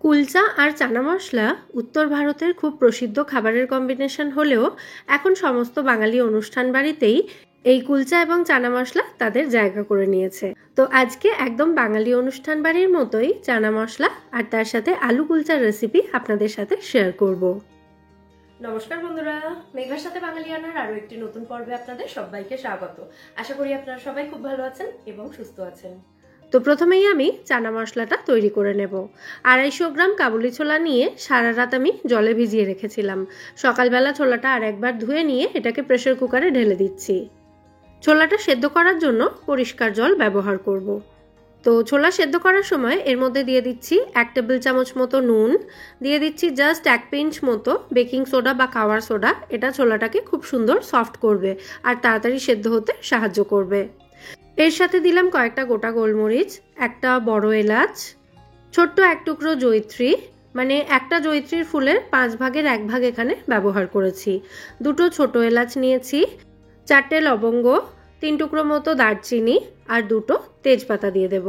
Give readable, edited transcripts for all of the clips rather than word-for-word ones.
কুলচা আর চানা মশলা উত্তর ভারতের খুব প্রসিদ্ধ খাবারের কম্বিনেশন হলেও এখন সমস্ত বাঙালি অনুষ্ঠান বাড়িতেই এই কুলচা এবং চানা মশলা তাদের জায়গা করে নিয়েছে। তো আজকে একদম বাঙালি অনুষ্ঠান বাড়ির মতোই চানা মশলা আর তার সাথে আলু কুলচার রেসিপি আপনাদের সাথে শেয়ার করব। নমস্কার বন্ধুরা, মেঘার সাথে বাঙালিয়ানার আরো একটি নতুন পর্বে আপনাদের সবাইকে স্বাগত। আশা করি আপনারা সবাই খুব ভালো আছেন এবং সুস্থ আছেন। তো প্রথমেই আমি চানা মশলাটা তৈরি করে নেব। 250 গ্রাম কাবুলি ছোলা নিয়ে সারা রাত আমি জলে ভিজিয়ে রেখেছিলাম। সকালবেলা ছোলাটা আর একবার ধুয়ে নিয়ে এটাকে প্রেসার কুকারে ঢেলে দিচ্ছি। ছোলাটা সেদ্ধ করার জন্য পরিষ্কার জল ব্যবহার করব। তো ছোলা সেদ্ধ করার সময় এর মধ্যে দিয়ে দিচ্ছি 1 টেবিল চামচ মতো নুন, দিয়ে দিচ্ছি জাস্ট 1 পিঞ্চ মতো বেকিং সোডা বা খাওয়ার সোডা। এটা ছোলাটাকে খুব সুন্দর সফট করবে আর তাড়াতাড়ি সেদ্ধ হতে সাহায্য করবে। এর সাথে দিলাম কয়েকটা গোটা গোলমরিচ, একটা বড় এলাচ, ছোট্ট এক টুকরো জয়িত্রী, মানে একটা জয়িত্রীর ফুলের 5 ভাগের 1 ভাগ এখানে ব্যবহার করেছি। 2টো ছোট এলাচ নিয়েছি, 4টে লবঙ্গ, 3 টুকরো মতো দারচিনি আর 2টো তেজপাতা দিয়ে দেব।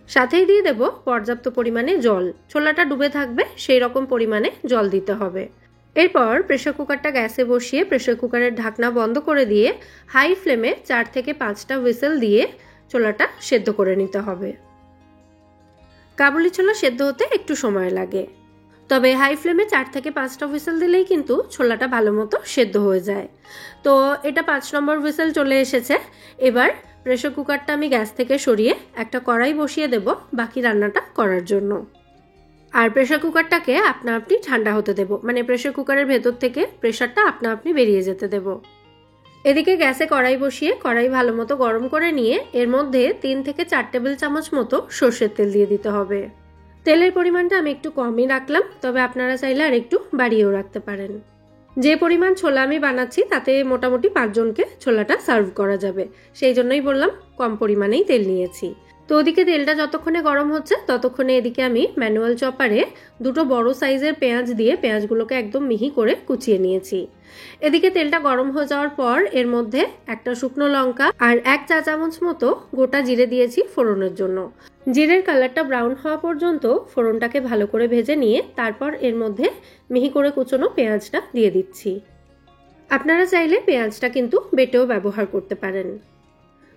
সাথেই দিয়ে দেব পর্যাপ্ত পরিমাণে জল। ছোলাটা ডুবে থাকবে সেই রকম পরিমাণে জল দিতে হবে। এরপর প্রেসার কুকারটা গ্যাসে বসিয়ে প্রেসার কুকারের ঢাকনা বন্ধ করে দিয়ে হাই ফ্লেমে 4 থেকে 5টা হুইসেল দিয়ে ছোলাটা সেদ্ধ করে নিতে হবে। কাবুলি ছোলা সেদ্ধ হতে একটু সময় লাগে, তবে হাই ফ্লেমে 4 থেকে 5টা হুইসেল দিলেই কিন্তু ছোলাটা ভালো মতো সেদ্ধ হয়ে যায়। তো এটা 5 নম্বর হুইসেল চলে এসেছে। এবার প্রেসার কুকারটা আমি গ্যাস থেকে সরিয়ে একটা কড়াই বসিয়ে দেব বাকি রান্নাটা করার জন্য। আর প্রেসার কুকারটাকে আপনা আপনি ঠান্ডা হতে দেব, মানে প্রেসার কুকারের ভেতর থেকে প্রেসারটা আপনা আপনি বেরিয়ে যেতে দেব। এদিকে গ্যাসে কড়াই বসিয়ে কড়াই ভালো মতো গরম করে নিয়ে এর মধ্যে 3 থেকে 4 টেবিল চামচ মতো সর্ষের তেল দিয়ে দিতে হবে। তেলের পরিমাণটা আমি একটু কমই রাখলাম, তবে আপনারা চাইলে আর একটু বাড়িয়েও রাখতে পারেন। যে পরিমাণ ছোলা আমি বানাচ্ছি তাতে মোটামুটি 5 জনকে ছোলাটা সার্ভ করা যাবে, সেই জন্যই বললাম কম পরিমাণেই তেল নিয়েছি। তো ওদিকে তেলটা যতক্ষণে গরম হচ্ছে ততক্ষণে এদিকে আমি ম্যানুয়াল চপারে 2টো বড় সাইজের পেঁয়াজ দিয়ে পেঁয়াজগুলোকে একদম মিহি করে কুচিয়ে নিয়েছি। এদিকে তেলটা গরম হয়ে যাওয়ার পর এর মধ্যে একটা শুকনো লঙ্কা আর 1 চা চামচ মতো গোটা জিরে দিয়েছি ফোড়নের জন্য। জিরের কালারটা ব্রাউন হওয়া পর্যন্ত ফোড়নটাকে ভালো করে ভেজে নিয়ে তারপর এর মধ্যে মিহি করে কুচোনো পেঁয়াজটা দিয়ে দিচ্ছি। আপনারা চাইলে পেঁয়াজটা কিন্তু বেটেও ব্যবহার করতে পারেন।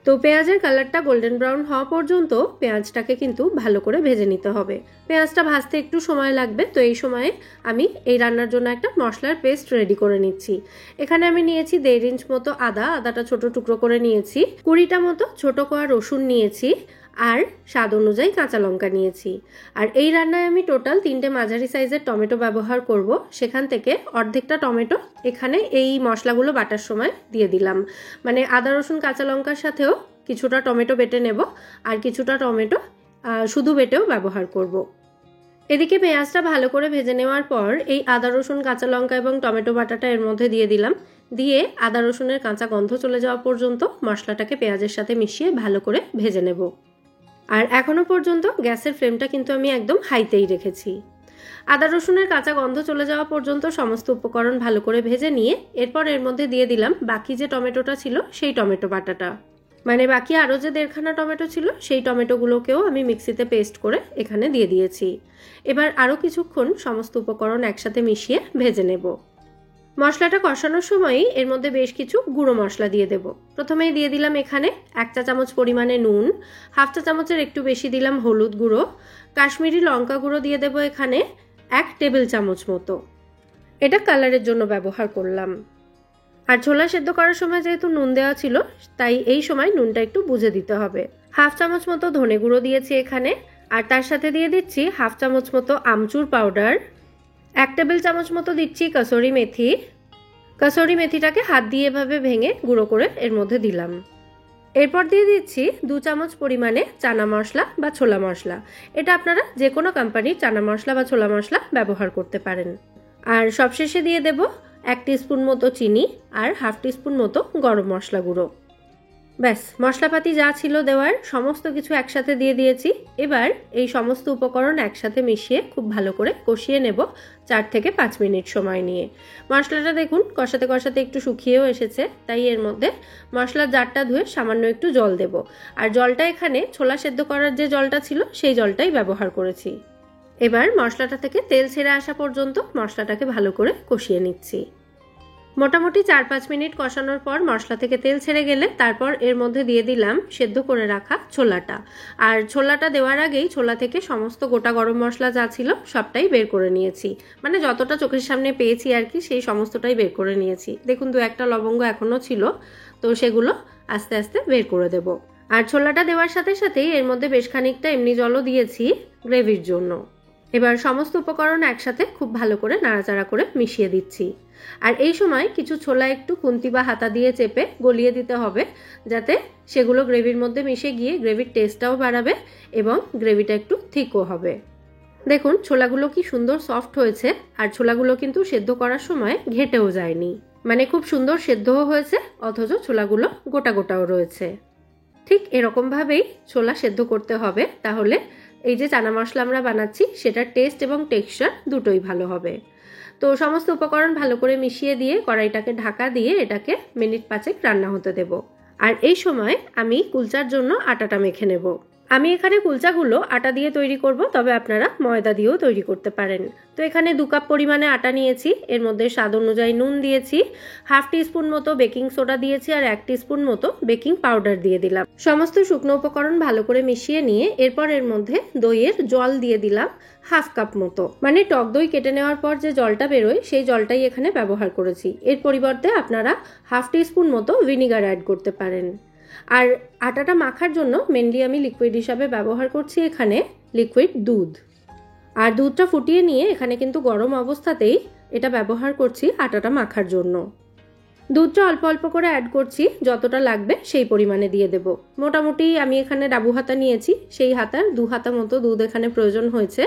তো পেঁয়াজের কালারটা গোল্ডেন ব্রাউন হওয়া পর্যন্ত পেঁয়াজটাকে কিন্তু ভালো করে ভেজে নিতে হবে। পেঁয়াজটা ভাজতে একটু সময় লাগবে, তো এই সময়ে আমি এই রান্নার জন্য একটা মশলার পেস্ট রেডি করে নিচ্ছি। এখানে আমি নিয়েছি 1.5 ইঞ্চ মতো আদাটা ছোট টুকরো করে নিয়েছি, 20টা মতো ছোট কোয়া রসুন নিয়েছি আর স্বাদ অনুযায়ী কাঁচা লঙ্কা নিয়েছি। আর এই রান্নায় আমি টোটাল 3টে মাঝারি সাইজের টমেটো ব্যবহার করব। সেখান থেকে অর্ধেকটা টমেটো এখানে এই মশলাগুলো বাটার সময় দিয়ে দিলাম, মানে আদা রসুন কাঁচা লঙ্কার সাথেও কিছুটা টমেটো বেটে নেব আর কিছুটা টমেটো শুধু বেটেও ব্যবহার করব। এদিকে পেঁয়াজটা ভালো করে ভেজে নেওয়ার পর এই আদা রসুন কাঁচা লঙ্কা এবং টমেটো বাটাটা এর মধ্যে দিয়ে দিলাম। দিয়ে আদা রসুনের কাঁচা গন্ধ চলে যাওয়া পর্যন্ত মশলাটাকে পেঁয়াজের সাথে মিশিয়ে ভালো করে ভেজে নেব। আর এখনো পর্যন্ত গ্যাসের ফ্লেমটা কিন্তু আমি একদম হাইতেই রেখেছি। আদা রসুনের কাঁচা গন্ধ চলে যাওয়া পর্যন্ত সমস্ত উপকরণ ভালো করে ভেজে নিয়ে এরপর এর মধ্যে দিয়ে দিলাম বাকি যে টমেটোটা ছিল সেই টমেটো বাটাটা, মানে বাকি আরও যে 1.5 খানা টমেটো ছিল সেই টমেটোগুলোকেও আমি মিক্সিতে পেস্ট করে এখানে দিয়ে দিয়েছি। এবার আরও কিছুক্ষণ সমস্ত উপকরণ একসাথে মিশিয়ে ভেজে নেব। মশলাটা কষানোর সময়ই এর মধ্যে বেশ কিছু গুঁড়ো মশলা দিয়ে দেব। প্রথমেই দিয়ে দিলাম এখানে 1 চা চামচ পরিমাণে নুন, 1/2 চা চামচের একটু বেশি দিলাম হলুদ গুঁড়ো, কাশ্মীরি লঙ্কা গুঁড়ো দিয়ে দেব এখানে 1 টেবিল চামচ মতো। এটা কালারের জন্য ব্যবহার করলাম। আর ছোলা সেদ্ধ করার সময় যেহেতু নুন দেওয়া ছিল তাই এই সময় নুনটা একটু বুঝে দিতে হবে। 1/2 চামচ মতো ধনে গুঁড়ো দিয়েছি এখানে, আর তার সাথে দিয়ে দিচ্ছি 1/2 চামচ মতো আমচুর পাউডার, 1 টেবিল চামচ মতো দিচ্ছি কসুরি মেথি। কসুরি মেথিটাকে হাত দিয়ে এভাবে ভেঙে গুঁড়ো করে এর মধ্যে দিলাম। এরপর দিয়ে দিচ্ছি 2 চামচ পরিমাণে চানা মশলা বা ছোলা মশলা। এটা আপনারা যে কোনো কোম্পানির চানা মশলা বা ছোলা মশলা ব্যবহার করতে পারেন। আর সবশেষে দিয়ে দেব 1 টিস্পুন মতো চিনি আর 1/2 টিস্পুন মতো গরম মশলা গুঁড়ো। ব্যাস, মশলাপাতি যা ছিল দেওয়ার সমস্ত কিছু একসাথে দিয়ে দিয়েছি। এবার এই সমস্ত উপকরণ একসাথে মিশিয়ে খুব ভালো করে কষিয়ে নেব 4 থেকে 5 মিনিট সময় নিয়ে। মশলাটা দেখুন কষাতে কষাতে একটু শুকিয়েও এসেছে, তাই এর মধ্যে মশলার জারটা ধুয়ে সামান্য একটু জল দেব। আর জলটা এখানে ছোলা সেদ্ধ করার যে জলটা ছিল সেই জলটাই ব্যবহার করেছি। এবার মশলাটা থেকে তেল ছেড়ে আসা পর্যন্ত মশলাটাকে ভালো করে কষিয়ে নিচ্ছি। মোটামুটি 4-5 মিনিট কষানোর পর মশলা থেকে তেল ছেড়ে গেলে তারপর এর মধ্যে দিয়ে দিলাম সেদ্ধ করে রাখা ছোলাটা। আর ছোলাটা দেওয়ার আগেই ছোলা থেকে সমস্ত গোটা গরম মশলা যা ছিল সবটাই বের করে নিয়েছি, মানে যতটা চোখের সামনে পেয়েছি আর কি সেই সমস্তটাই বের করে নিয়েছি। দেখুন 2-1টা লবঙ্গ এখনও ছিল, তো সেগুলো আস্তে আস্তে বের করে দেব। আর ছোলাটা দেওয়ার সাথে সাথেই এর মধ্যে বেশ খানিকটা এমনি জলও দিয়েছি গ্রেভির জন্য। এবার সমস্ত উপকরণ একসাথে খুব ভালো করে নাড়াচাড়া করে মিশিয়ে দিচ্ছি। আর এই সময় কিছু ছোলা একটু খুন্তি বা হাতা দিয়ে চেপে গলিয়ে দিতে হবে, যাতে সেগুলো গ্রেভির মধ্যে মিশে গিয়ে গ্রেভির টেস্টটাও বাড়াবে এবং গ্রেভিটা একটু থিকও হবে। দেখুন ছোলাগুলো কি সুন্দর সফট হয়েছে, আর ছোলাগুলো কিন্তু সেদ্ধ করার সময় ঘেটেও যায়নি, মানে খুব সুন্দর সেদ্ধও হয়েছে অথচ ছোলাগুলো গোটা গোটাও রয়েছে। ঠিক এরকমভাবেই ছোলা সেদ্ধ করতে হবে, তাহলে এই যে চানা মশলা আমরা বানাচ্ছি সেটার টেস্ট এবং টেক্সচার দুটোই ভালো হবে। তো সমস্ত উপকরণ ভালো করে মিশিয়ে দিয়ে কড়াইটাকে ঢাকা দিয়ে এটাকে মিনিট 5 রান্না হতে দেব। আর এই সময় আমি কুলচার জন্য আটাটা মেখে নেব। আমি এখানে কুলচাগুলো আটা দিয়ে তৈরি করব, তবে আপনারা ময়দা দিয়েও তৈরি করতে পারেন। তো এখানে 2 কাপ পরিমাণে আটা নিয়েছি, এর মধ্যে স্বাদ অনুযায়ী নুন দিয়েছি, 1/2 টিস্পুন মতো বেকিং সোডা দিয়েছি আর 1 টিস্পুন মতো বেকিং পাউডার দিয়ে দিলাম। সমস্ত শুকনো উপকরণ ভালো করে মিশিয়ে নিয়ে এরপর এর মধ্যে দইয়ের জল দিয়ে দিলাম 1/2 কাপ মতো, মানে টক দই কেটে নেওয়ার পর যে জলটা বেরোয় সেই জলটাই এখানে ব্যবহার করেছি। এর পরিবর্তে আপনারা 1/2 টিস্পুন মতো ভিনিগার অ্যাড করতে পারেন। আর আটাটা মাখার জন্য মেনলি আমি লিকুইড হিসাবে ব্যবহার করছি এখানে লিকুইড দুধ। আর দুধটা ফুটিয়ে নিয়ে এখানে কিন্তু গরম অবস্থাতেই এটা ব্যবহার করছি আটাটা মাখার জন্য। দুধটা অল্প অল্প করে অ্যাড করছি, যতটা লাগবে সেই পরিমাণে দিয়ে দেব। মোটামুটি আমি এখানে ডাবু হাতা নিয়েছি, সেই হাতার 2 হাতা মতো দুধ এখানে প্রয়োজন হয়েছে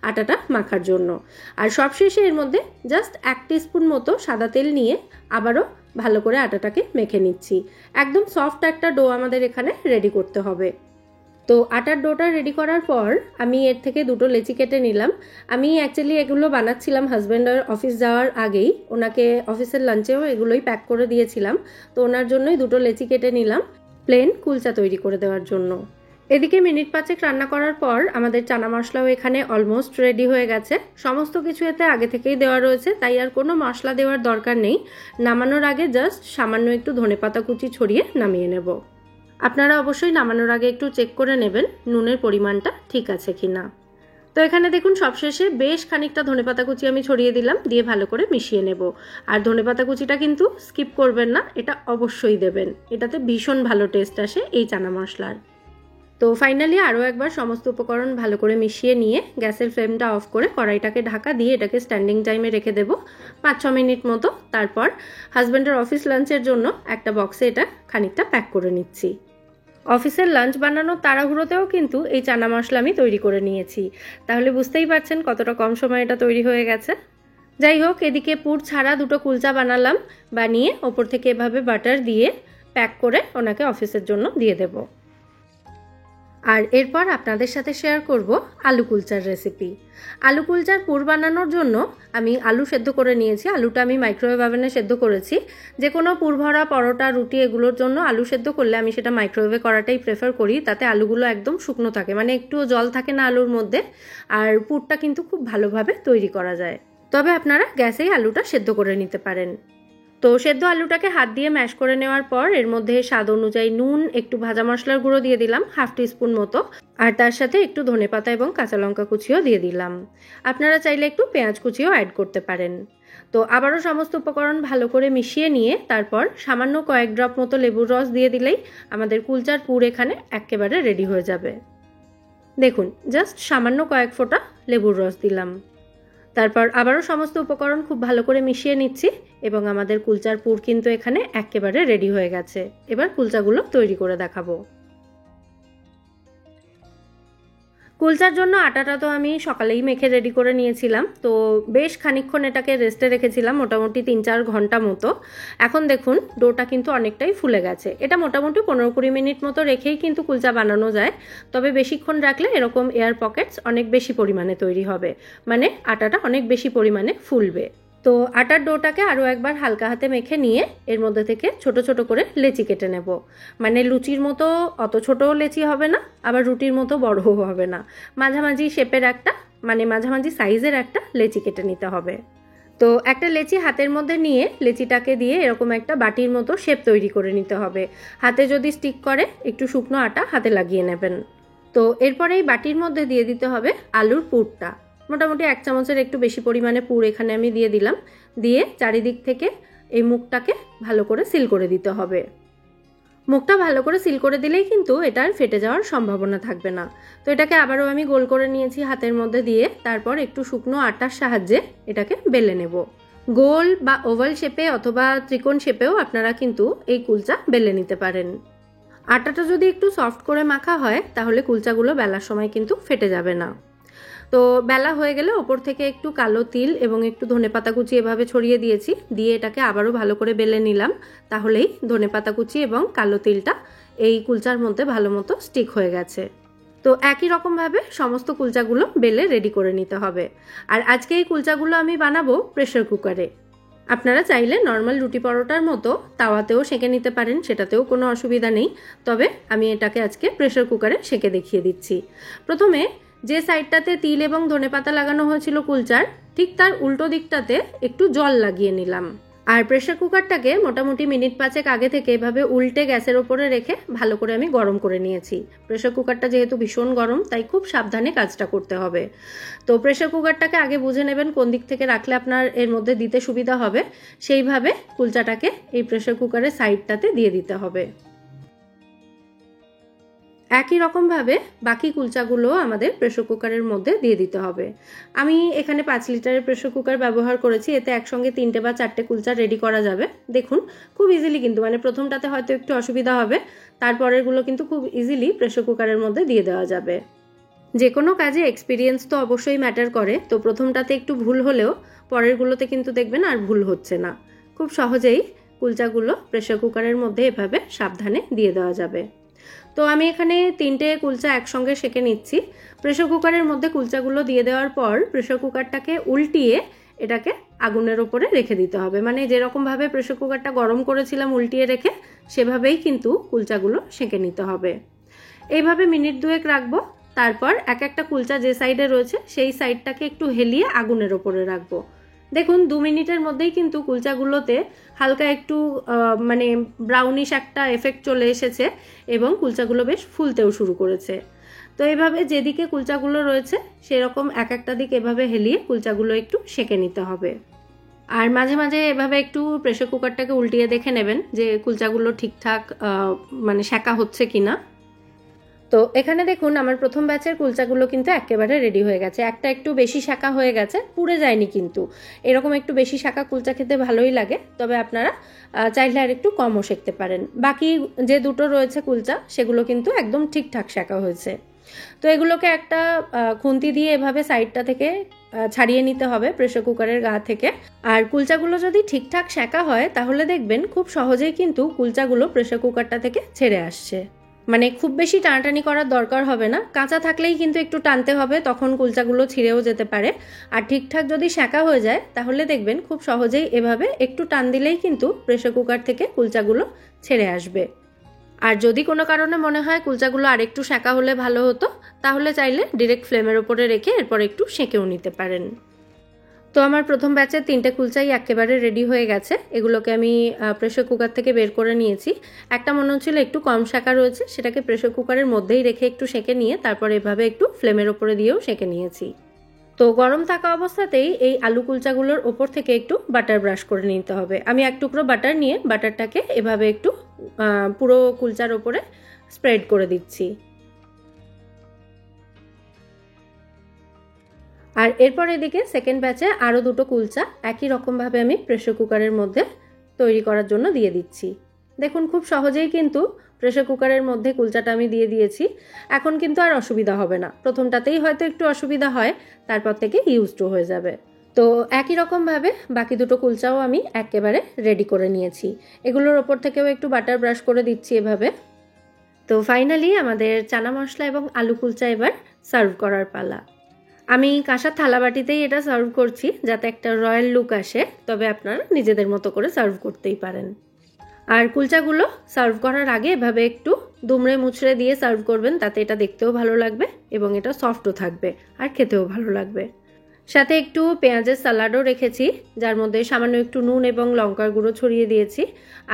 আটাটা মাখার জন্য। আর সবশেষে এর মধ্যে জাস্ট 1 টিস্পুন মতো সাদা তেল নিয়ে আবারও ভালো করে আটাটাকে মেখে নিচ্ছি। একদম সফট একটা ডো আমাদের এখানে রেডি করতে হবে। তো আটার ডোটা রেডি করার পর আমি এর থেকে 2টো লেচি কেটে নিলাম। আমি অ্যাকচুয়ালি এগুলো বানাচ্ছিলাম হাজব্যান্ডের অফিস যাওয়ার আগেই, ওনাকে অফিসের লাঞ্চেও এগুলোই প্যাক করে দিয়েছিলাম, তো ওনার জন্যই 2টো লেচি কেটে নিলাম প্লেন কুলচা তৈরি করে দেওয়ার জন্য। এদিকে মিনিট 5 রান্না করার পর আমাদের চানা মশলাও এখানে অলমোস্ট রেডি হয়ে গেছে। সমস্ত কিছু এতে আগে থেকেই দেওয়া রয়েছে, তাই আর কোনো মশলা দেওয়ার দরকার নেই। নামানোর আগে জাস্ট সামান্য একটু ধনেপাতা কুচি ছড়িয়ে নামিয়ে নেব। আপনারা অবশ্যই নামানোর আগে একটু চেক করে নেবেন নুনের পরিমাণটা ঠিক আছে কিনা। তো এখানে দেখুন সবশেষে বেশ খানিকটা ধনেপাতা কুচি আমি ছড়িয়ে দিলাম, দিয়ে ভালো করে মিশিয়ে নেব। আর ধনেপাতা কুচিটা কিন্তু স্কিপ করবেন না, এটা অবশ্যই দেবেন, এটাতে ভীষণ ভালো টেস্ট আসে এই চানা মশলার। তো ফাইনালি আরও একবার সমস্ত উপকরণ ভালো করে মিশিয়ে নিয়ে গ্যাসের ফ্লেমটা অফ করে কড়াইটাকে ঢাকা দিয়ে এটাকে স্ট্যান্ডিং টাইমে রেখে দেবো 5-6 মিনিট মতো। তারপর হাজব্যান্ডের অফিস লাঞ্চের জন্য একটা বক্সে এটা খানিকটা প্যাক করে নিচ্ছি। অফিসের লাঞ্চ বানানোর তাড়াহুড়োতেও কিন্তু এই চানা মশলা আমি তৈরি করে নিয়েছি, তাহলে বুঝতেই পারছেন কতটা কম সময়ে এটা তৈরি হয়ে গেছে। যাই হোক, এদিকে পুর ছাড়া 2টো কুলচা বানালাম, বানিয়ে ওপর থেকে এভাবে বাটার দিয়ে প্যাক করে ওনাকে অফিসের জন্য দিয়ে দেব। আর এরপর আপনাদের সাথে শেয়ার করব আলু কুলচার রেসিপি। আলু কুলচার পুর বানানোর জন্য আমি আলু সেদ্ধ করে নিয়েছি। আলুটা আমি মাইক্রোওয়েভ ওভেনে সেদ্ধ করেছি। যে কোনো পুর ভরা পরোটা, রুটি এগুলোর জন্য আলু সেদ্ধ করলে আমি সেটা মাইক্রোওয়েভে করাটাই প্রেফার করি, তাতে আলুগুলো একদম শুকনো থাকে, মানে একটুও জল থাকে না আলুর মধ্যে, আর পুরটা কিন্তু খুব ভালোভাবে তৈরি করা যায়। তবে আপনারা গ্যাসেই আলুটা সেদ্ধ করে নিতে পারেন। তো সেদ্ধ আলুটাকে হাত দিয়ে ম্যাশ করে নেওয়ার পর এর মধ্যে স্বাদ অনুযায়ী নুন, একটু ভাজা মশলার গুঁড়ো দিয়ে দিলাম 1/2 টিস্পুন মতো, আর তার সাথে একটু ধনেপাতা এবং কাঁচা লঙ্কা কুচিও দিয়ে দিলাম। আপনারা চাইলে একটু পেঁয়াজ কুচিও অ্যাড করতে পারেন। তো আবারও সমস্ত উপকরণ ভালো করে মিশিয়ে নিয়ে তারপর সামান্য কয়েক ড্রপ মতো লেবুর রস দিয়ে দিলেই আমাদের কুলচার পুর এখানে একেবারে রেডি হয়ে যাবে। দেখুন, জাস্ট সামান্য কয়েক ফোঁটা লেবুর রস দিলাম। তারপর আবারও সমস্ত উপকরণ খুব ভালো করে মিশিয়ে নিচ্ছি এবং আমাদের কুলচার পুর কিন্তু এখানে একেবারে রেডি হয়ে গেছে। এবার কুলচাগুলো তৈরি করে দেখাবো। কুলচার জন্য আটাটা তো আমি সকালেই মেখে রেডি করে নিয়েছিলাম, তো বেশ খানিকক্ষণ এটাকে রেস্টে রেখেছিলাম, মোটামুটি 3-4 ঘন্টা মতো। এখন দেখুন ডোটা কিন্তু অনেকটাই ফুলে গেছে। এটা মোটামুটি 15-20 মিনিট মতো রেখেই কিন্তু কুলচা বানানো যায়, তবে বেশিক্ষণ রাখলে এরকম এয়ার পকেটস অনেক বেশি পরিমাণে তৈরি হবে, মানে আটাটা অনেক বেশি পরিমাণে ফুলবে। তো আটার ডোটাকে আরও একবার হালকা হাতে মেখে নিয়ে এর মধ্যে থেকে ছোট ছোট করে লেচি কেটে নেব। মানে লুচির মতো অত ছোটও লেচি হবে না, আবার রুটির মতো বড়ও হবে না, মাঝামাঝি শেপের একটা মানে মাঝামাঝি সাইজের একটা লেচি কেটে নিতে হবে। তো একটা লেচি হাতের মধ্যে নিয়ে লেচিটাকে দিয়ে এরকম একটা বাটির মতো শেপ তৈরি করে নিতে হবে। হাতে যদি স্টিক করে একটু শুকনো আটা হাতে লাগিয়ে নেবেন। তো এরপরে এই বাটির মধ্যে দিয়ে দিতে হবে আলুর পুরটা। মোটামুটি 1 চামচের একটু বেশি পরিমাণে পুর এখানে আমি দিয়ে দিলাম। দিয়ে চারিদিক থেকে এই মুখটাকে ভালো করে সিল করে দিতে হবে। মুখটা ভালো করে সিল করে দিলেই কিন্তু এটা আর ফেটে যাওয়ার সম্ভাবনা থাকবে না। তো এটাকে আবারও আমি গোল করে নিয়েছি হাতের মধ্যে দিয়ে, তারপর একটু শুকনো আটার সাহায্যে এটাকে বেলে নেব। গোল বা ওভাল শেপে অথবা ত্রিকোণ শেপেও আপনারা কিন্তু এই কুলচা বেলে নিতে পারেন। আটাটা যদি একটু সফট করে মাখা হয় তাহলে কুলচাগুলো বেলার সময় কিন্তু ফেটে যাবে না। তো বেলা হয়ে গেলে ওপর থেকে একটু কালো তিল এবং একটু ধনেপাতা কুচি এভাবে ছড়িয়ে দিয়েছি, দিয়ে এটাকে আবারও ভালো করে বেলে নিলাম। তাহলেই ধনেপাতা কুচি এবং কালো তিলটা এই কুলচার মধ্যে ভালো মতো স্টিক হয়ে গেছে। তো একই রকমভাবে সমস্ত কুলচাগুলো বেলে রেডি করে নিতে হবে। আর আজকে এই কুলচাগুলো আমি বানাবো প্রেশার কুকারে। আপনারা চাইলে নর্মাল রুটি পরোটার মতো তাওয়াতেও সেঁকে নিতে পারেন, সেটাতেও কোনো অসুবিধা নেই। তবে আমি এটাকে আজকে প্রেশার কুকারে সেঁকে দেখিয়ে দিচ্ছি। প্রথমে যে সাইডটাতে তিল এবং ধনেপাতা লাগানো হয়েছিল কুলচার, ঠিক তার উল্টো দিকটাতে একটু জল লাগিয়ে নিলাম। আর প্রেশার কুকারটাকে মোটামুটি মিনিট 5 আগে থেকে এভাবে উল্টে গ্যাসের ওপরে রেখে ভালো করে আমি গরম করে নিয়েছি। প্রেশার কুকারটা যেহেতু ভীষণ গরম, তাই খুব সাবধানে কাজটা করতে হবে। তো প্রেশার কুকারটাকে আগে বুঝে নেবেন কোন দিক থেকে রাখলে আপনার এর মধ্যে দিতে সুবিধা হবে, সেইভাবে কুলচাটাকে এই প্রেশার কুকারের সাইডটাতে দিয়ে দিতে হবে। একই রকমভাবে বাকি কুলচাগুলো আমাদের প্রেশার কুকারের মধ্যে দিয়ে দিতে হবে। আমি এখানে 5 লিটারের প্রেশার কুকার ব্যবহার করেছি, এতে একসঙ্গে 3টে বা 4টে কুলচা রেডি করা যাবে। দেখুন খুব ইজিলি, কিন্তু মানে প্রথমটাতে হয়তো একটু অসুবিধা হবে, তারপরেরগুলো কিন্তু খুব ইজিলি প্রেশার কুকারের মধ্যে দিয়ে দেওয়া যাবে। যে কোনো কাজে এক্সপিরিয়েন্স তো অবশ্যই ম্যাটার করে। তো প্রথমটাতে একটু ভুল হলেও পরেরগুলোতে কিন্তু দেখবেন আর ভুল হচ্ছে না। খুব সহজেই কুলচাগুলো প্রেশার কুকারের মধ্যে এভাবে সাবধানে দিয়ে দেওয়া যাবে। তো আমি এখানে 3টে কুলচা একসঙ্গে সেঁকে নিচ্ছি। প্রেশার কুকারের মধ্যে কুলচাগুলো দিয়ে দেওয়ার পর প্রেশার কুকারটাকে উল্টিয়ে এটাকে আগুনের ওপরে রেখে দিতে হবে। মানে যেরকমভাবে প্রেশার কুকারটা গরম করেছিলাম উল্টিয়ে রেখে, সেভাবেই কিন্তু কুলচাগুলো সেঁকে নিতে হবে। এইভাবে মিনিট 2 রাখবো। তারপর একটা কুলচা যে সাইডে রয়েছে সেই সাইডটাকে একটু হেলিয়ে আগুনের ওপরে রাখবো। দেখুন 2 মিনিটের মধ্যেই কিন্তু কুলচাগুলোতে হালকা একটু মানে ব্রাউনিশ একটা এফেক্ট চলে এসেছে এবং কুলচাগুলো বেশ ফুলতেও শুরু করেছে। তো এভাবে যেদিকে কুলচাগুলো রয়েছে সেরকম একটা দিক এভাবে হেলিয়ে কুলচাগুলো একটু সেঁকে নিতে হবে। আর মাঝে মাঝে এভাবে একটু প্রেশার কুকারটাকে উল্টিয়ে দেখে নেবেন যে কুলচাগুলো ঠিকঠাক মানে সেঁকা হচ্ছে কিনা। তো এখানে দেখুন আমার প্রথম ব্যাচের কুলচাগুলো কিন্তু একেবারে রেডি হয়ে গেছে। একটা একটু বেশি শাঁকা হয়ে গেছে, পুড়ে যায়নি কিন্তু। এরকম একটু বেশি শাঁকা কুলচা খেতে ভালোই লাগে, তবে আপনারা চাইলে আর একটু কমও সেঁকতে পারেন। বাকি যে দুটো রয়েছে কুলচা সেগুলো কিন্তু একদম ঠিকঠাক শাঁকা হয়েছে। তো এগুলোকে একটা খুন্তি দিয়ে এভাবে সাইডটা থেকে ছাড়িয়ে নিতে হবে প্রেশার কুকারের গা থেকে। আর কুলচাগুলো যদি ঠিকঠাক সেঁকা হয় তাহলে দেখবেন খুব সহজেই কিন্তু কুলচাগুলো প্রেশার কুকারটা থেকে ছেড়ে আসছে। মানে খুব বেশি টানাটানি করার দরকার হবে না, কাঁচা থাকলেই কিন্তু একটু টানতে হবে, তখন কুলচাগুলো ছিঁড়েও যেতে পারে। আর ঠিকঠাক যদি সেঁকা হয়ে যায় তাহলে দেখবেন খুব সহজেই এভাবে একটু টান দিলেই কিন্তু প্রেশার কুকার থেকে কুলচাগুলো ছেড়ে আসবে। আর যদি কোনো কারণে মনে হয় কুলচাগুলো আরেকটু সেঁকা হলে ভালো হতো, তাহলে চাইলে ডিরেক্ট ফ্লেমের ওপরে রেখে এরপর একটু সেঁকেও নিতে পারেন। তো আমার প্রথম ব্যাচের 3টে কুলচাই একেবারে রেডি হয়ে গেছে। এগুলোকে আমি প্রেশার কুকার থেকে বের করে নিয়েছি। একটা মনে হচ্ছিল একটু কম সেঁকা রয়েছে, সেটাকে প্রেশার কুকারের মধ্যেই রেখে একটু সেঁকে নিয়ে তারপর এভাবে একটু ফ্লেমের ওপরে দিয়েও সেঁকে নিয়েছি। তো গরম থাকা অবস্থাতেই এই আলু কুলচাগুলোর ওপর থেকে একটু বাটার ব্রাশ করে নিতে হবে। আমি 1 টুকরো বাটার নিয়ে বাটারটাকে এভাবে একটু পুরো কুলচার ওপরে স্প্রেড করে দিচ্ছি। আর এরপর এদিকে সেকেন্ড ব্যাচে আরও 2টো কুলচা একই রকমভাবে আমি প্রেশার কুকারের মধ্যে তৈরি করার জন্য দিয়ে দিচ্ছি। দেখুন খুব সহজেই কিন্তু প্রেশার কুকারের মধ্যে কুলচাটা আমি দিয়ে দিয়েছি। এখন কিন্তু আর অসুবিধা হবে না। প্রথমটাতেই হয়তো একটু অসুবিধা হয়, তারপর থেকে ইউজড হয়ে যাবে। তো একই রকমভাবে বাকি 2টো কুলচাও আমি একেবারে রেডি করে নিয়েছি। এগুলোর ওপর থেকেও একটু বাটার ব্রাশ করে দিচ্ছি এভাবে। তো ফাইনালি আমাদের চানা মশলা এবং আলু কুলচা এবার সার্ভ করার পালা। আমি কাঁসার থালাবাটিতেই এটা সার্ভ করছি যাতে একটা রয়্যাল লুক আসে, তবে আপনারা নিজেদের মতো করে সার্ভ করতেই পারেন। আর কুলচাগুলো সার্ভ করার আগে এভাবে একটু দুমড়ে মুচড়ে দিয়ে সার্ভ করবেন, তাতে এটা দেখতেও ভালো লাগবে এবং এটা সফটও থাকবে আর খেতেও ভালো লাগবে। সাথে একটু পেঁয়াজের সালাডও রেখেছি, যার মধ্যে সামান্য একটু নুন এবং লঙ্কার গুঁড়ো ছড়িয়ে দিয়েছি।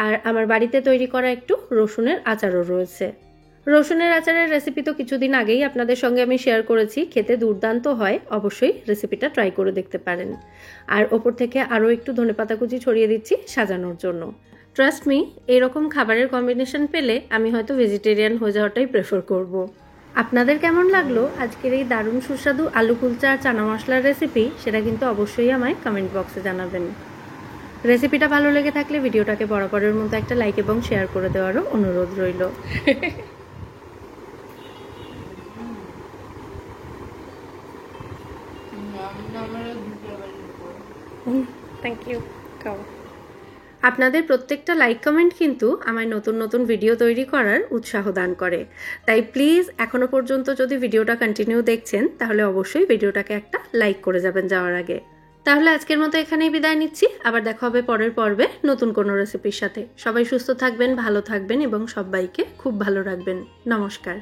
আর আমার বাড়িতে তৈরি করা একটু রসুনের আচারও রয়েছে। রসুনের আচারের রেসিপি তো কিছুদিন আগেই আপনাদের সঙ্গে আমি শেয়ার করেছি, খেতে দুর্দান্ত হয়, অবশ্যই রেসিপিটা ট্রাই করে দেখতে পারেন। আর ওপর থেকে আরও একটু ধনেপাতা কুচি ছড়িয়ে দিচ্ছি সাজানোর জন্য। ট্রাস্ট মি, এরকম খাবারের কম্বিনেশন পেলে আমি হয়তো ভেজিটেরিয়ান হয়ে যাওয়াটাই প্রেফার করব। আপনাদের কেমন লাগলো আজকের এই দারুণ সুস্বাদু আলু কুলচা আর চানা মশলার রেসিপি, সেটা কিন্তু অবশ্যই আমায় কমেন্ট বক্সে জানাবেন। রেসিপিটা ভালো লেগে থাকলে ভিডিওটাকে বরাবরের মতো একটা লাইক এবং শেয়ার করে দেওয়ারও অনুরোধ রইল। Thank you. আপনাদের প্রত্যেকটা লাইক কমেন্ট কিন্তু আমায় নতুন নতুন ভিডিও তৈরি করার উৎসাহ দান করে। তাই প্লিজ এখনো পর্যন্ত যদি ভিডিওটা কন্টিনিউ দেখছেন তাহলে অবশ্যই ভিডিওটাকে একটা লাইক করে যাবেন যাওয়ার আগে। তাহলে আজকের মতো এখানেই বিদায় নিচ্ছি, আবার দেখা হবে পরের পর্বে নতুন কোনো রেসিপির সাথে। সবাই সুস্থ থাকবেন, ভালো থাকবেন এবং সবাইকে খুব ভালো রাখবেন। নমস্কার।